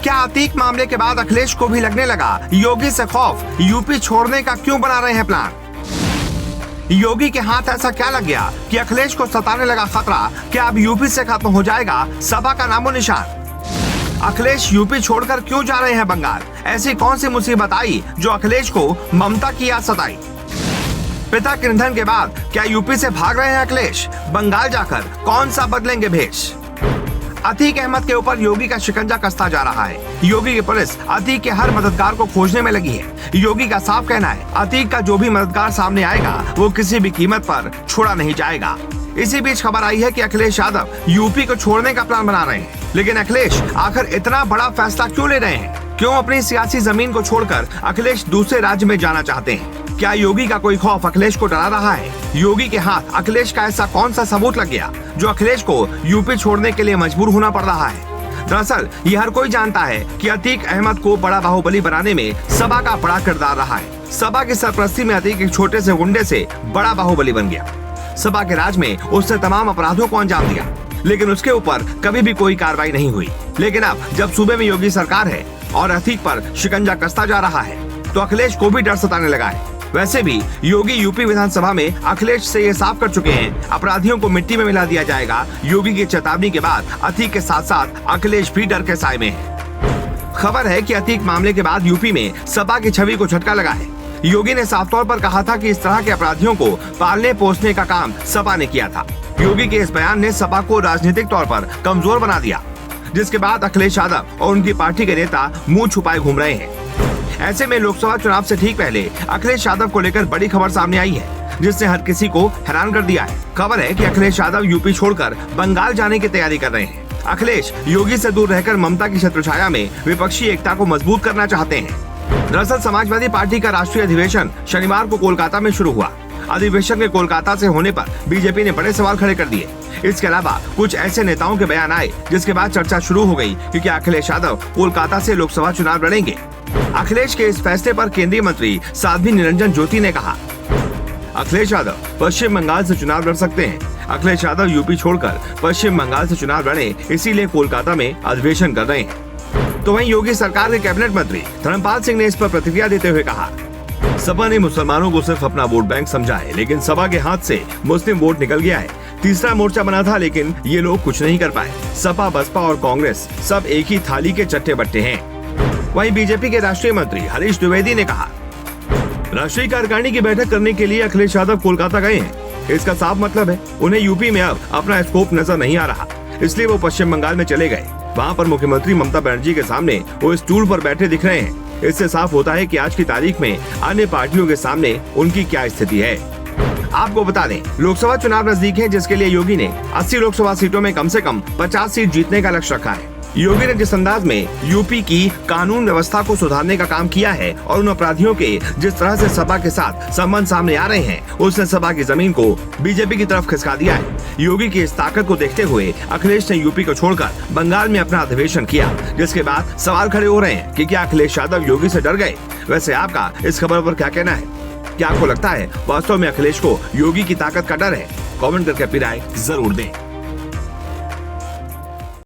क्या अतीक मामले के बाद अखिलेश को भी लगने लगा योगी से खौफ? यूपी छोड़ने का क्यों बना रहे हैं प्लान? योगी के हाथ ऐसा क्या लग गया कि अखिलेश को सताने लगा खतरा? क्या अब यूपी से खत्म हो जाएगा सपा का नामो निशान? अखिलेश यूपी छोड़कर क्यों जा रहे हैं बंगाल? ऐसी कौन सी मुसीबत आई जो अखिलेश को ममता की याद सताई? पिता के निधन के बाद क्या यूपी से भाग रहे हैं अखिलेश? बंगाल जाकर कौन सा बदलेंगे भेष? अतीक अहमद के ऊपर योगी का शिकंजा कसता जा रहा है। योगी की पुलिस अतीक के हर मददगार को खोजने में लगी है। योगी का साफ कहना है, अतीक का जो भी मददगार सामने आएगा वो किसी भी कीमत पर छोड़ा नहीं जाएगा। इसी बीच खबर आई है कि अखिलेश यादव यूपी को छोड़ने का प्लान बना रहे हैं। लेकिन अखिलेश आखिर इतना बड़ा फैसला क्यों ले रहे हैं? क्यों अपनी सियासी जमीन को छोड़कर अखिलेश दूसरे राज्य में जाना चाहते हैं? क्या योगी का कोई खौफ अखिलेश को डरा रहा है? योगी के हाथ अखिलेश का ऐसा कौन सा सबूत लग गया जो अखिलेश को यूपी छोड़ने के लिए मजबूर होना पड़ रहा है? दरअसल ये हर कोई जानता है कि अतीक अहमद को बड़ा बाहुबली बनाने में सपा का बड़ा किरदार रहा है। सपा की सरपरस्ती में अतीक एक छोटे से गुंडे से बड़ा बाहुबली बन गया। सपा के राज में उसने तमाम अपराधों को अंजाम दिया, लेकिन उसके ऊपर कभी भी कोई कार्रवाई नहीं हुई। लेकिन अब जब सूबे में योगी सरकार है और अतीक पर शिकंजा कसता जा रहा है तो अखिलेश को भी डर सताने लगा है। वैसे भी योगी यूपी विधानसभा में अखिलेश से ये साफ कर चुके हैं, अपराधियों को मिट्टी में मिला दिया जाएगा। योगी की चेतावनी के बाद अतीक के साथ साथ अखिलेश भी डर के साए में है। खबर है कि अतीक मामले के बाद यूपी में सपा की छवि को झटका लगा है। योगी ने साफ तौर पर कहा था कि इस तरह के अपराधियों को पालने पोसने का काम सपा ने किया था। योगी के इस बयान ने सपा को राजनीतिक तौर पर कमजोर बना दिया, जिसके बाद अखिलेश यादव और उनकी पार्टी के नेता मुंह छुपाए घूम रहे हैं। ऐसे में लोकसभा चुनाव से ठीक पहले अखिलेश यादव को लेकर बड़ी खबर सामने आई है, जिसने हर किसी को हैरान कर दिया है। खबर है कि अखिलेश यादव यूपी छोड़कर बंगाल जाने की तैयारी कर रहे हैं। अखिलेश योगी से दूर रहकर ममता की छत्रछाया में विपक्षी एकता को मजबूत करना चाहते हैं। दरअसल समाजवादी पार्टी का राष्ट्रीय अधिवेशन शनिवार को कोलकाता में शुरू हुआ। अधिवेशन के कोलकाता से होने पर बीजेपी ने बड़े सवाल खड़े कर दिए। इसके अलावा कुछ ऐसे नेताओं के बयान आए जिसके बाद चर्चा शुरू हो गई कि क्या अखिलेश यादव कोलकाता से लोकसभा चुनाव लड़ेंगे। अखिलेश के इस फैसले पर केंद्रीय मंत्री साध्वी निरंजन ज्योति ने कहा, अखिलेश यादव पश्चिम बंगाल से चुनाव लड़ सकते हैं। अखिलेश यादव यूपी छोड़कर पश्चिम बंगाल से चुनाव लड़े, इसीलिए कोलकाता में अधिवेशन कर रहे हैं। तो वहीं योगी सरकार के कैबिनेट मंत्री धर्मपाल सिंह ने इस पर प्रतिक्रिया देते हुए कहा, सपा ने मुसलमानों को सिर्फ अपना वोट बैंक समझा है, लेकिन सपा के हाथ से मुस्लिम वोट निकल गया है। तीसरा मोर्चा बना था, लेकिन ये लोग कुछ नहीं कर पाए। सपा, बसपा और कांग्रेस सब एक ही थाली के चट्टे बट्टे हैं। वहीं बीजेपी के राष्ट्रीय मंत्री हरीश द्विवेदी ने कहा, राष्ट्रीय कार्यकारिणी की बैठक करने के लिए अखिलेश यादव कोलकाता गए हैं। इसका साफ मतलब है उन्हें यूपी में अब अपना स्कोप नजर नहीं आ रहा, इसलिए वो पश्चिम बंगाल में चले गए। वहाँ पर मुख्यमंत्री ममता बनर्जी के सामने वो स्टूल पर बैठे दिख रहे हैं। इससे साफ होता है कि आज की तारीख में अन्य पार्टियों के सामने उनकी क्या स्थिति है। आपको बता दें, लोकसभा चुनाव नजदीक है, जिसके लिए योगी ने 80 लोकसभा सीटों में कम से कम 50 सीट जीतने का लक्ष्य रखा है। योगी ने जिस अंदाज में यूपी की कानून व्यवस्था को सुधारने का काम किया है और उन अपराधियों के जिस तरह से सपा के साथ संबंध सामने आ रहे हैं, उसने सपा की जमीन को बीजेपी की तरफ खिसका दिया है। योगी की इस ताकत को देखते हुए अखिलेश ने यूपी को छोड़कर बंगाल में अपना अधिवेशन किया, जिसके बाद सवाल खड़े हो रहे हैं कि क्या अखिलेश यादव योगी से डर गए। वैसे आपका इस खबर पर क्या कहना है? क्या आपको लगता है वास्तव में अखिलेश को योगी की ताकत का डर है? कमेंट करके अपनी राय जरूर दें।